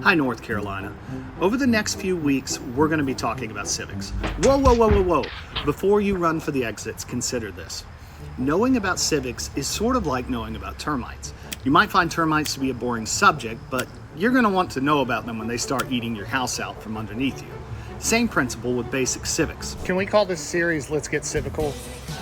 Hi, North Carolina. Over the next few weeks, we're going to be talking about civics. Whoa, whoa, whoa, whoa, whoa. Before you run for the exits, consider this. Knowing about civics is sort of like knowing about termites. You might find termites to be a boring subject, but you're going to want to know about them when they start eating your house out from underneath you. Same principle with basic civics. Can we call this series Let's Get Civic-al?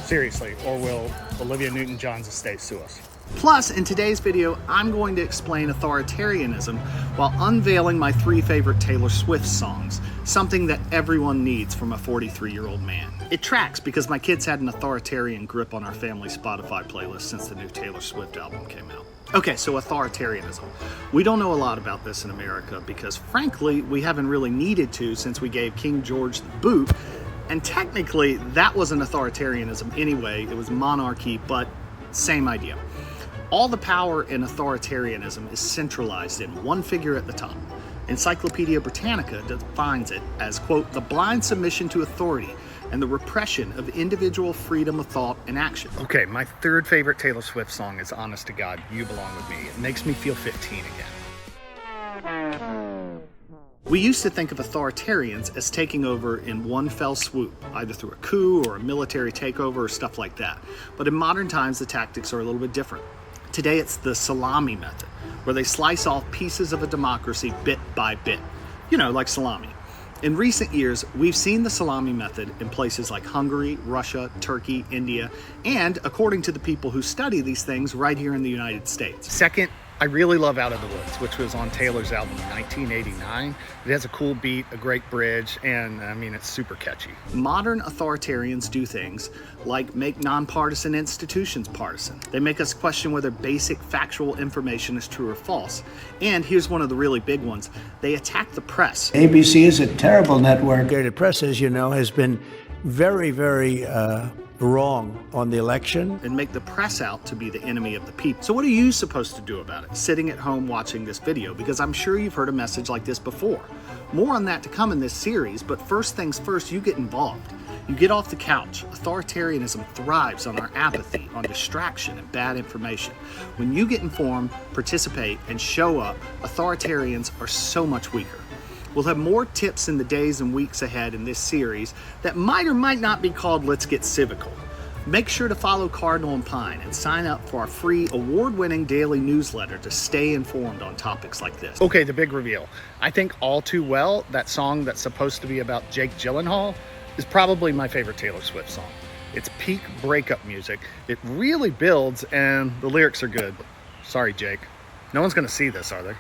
Seriously, or will Olivia Newton-John's estate sue us? Plus, in today's video, I'm going to explain authoritarianism while unveiling my 3 favorite Taylor Swift songs, something that everyone needs from a 43-year-old man. It tracks because my kids had an authoritarian grip on our family Spotify playlist since the new Taylor Swift album came out. Okay, so authoritarianism. We don't know a lot about this in America because, frankly, we haven't really needed to since we gave King George the boot, and technically, that wasn't authoritarianism anyway. It was monarchy, but same idea. All the power in authoritarianism is centralized in one figure at the top. Encyclopedia Britannica defines it as, quote, the blind submission to authority and the repression of individual freedom of thought and action. Okay, my 3rd favorite Taylor Swift song is Honest to God, You Belong With Me. It makes me feel 15 again. We used to think of authoritarians as taking over in one fell swoop, either through a coup or a military takeover or stuff like that. But in modern times, the tactics are a little bit different. Today, it's the salami method, where they slice off pieces of a democracy bit by bit. You know, like salami. In recent years, we've seen the salami method in places like Hungary, Russia, Turkey, India, and, according to the people who study these things, right here in the United States. Second, I really love Out of the Woods, which was on Taylor's album in 1989. It has a cool beat, a great bridge, and I mean, it's super catchy. Modern authoritarians do things like make nonpartisan institutions partisan. They make us question whether basic factual information is true or false. And here's one of the really big ones. They attack the press. ABC is a terrible network. The press, as you know, has been very wrong on the election. And make the press out to be the enemy of the people. So what are you supposed to do about it? Sitting at home watching this video, because I'm sure you've heard a message like this before. More on that to come in this series, but first things first, you get involved. You get off the couch. Authoritarianism thrives on our apathy, on distraction and bad information. When you get informed, participate, and show up, authoritarians are so much weaker. We'll have more tips in the days and weeks ahead in this series that might or might not be called Let's Get Civic-al. Make sure to follow Cardinal and Pine and sign up for our free award-winning daily newsletter to stay informed on topics like this. Okay, the big reveal. I think All Too Well, that song that's supposed to be about Jake Gyllenhaal, is probably my favorite Taylor Swift song. It's peak breakup music. It really builds and the lyrics are good. Sorry, Jake. No one's gonna see this, are they?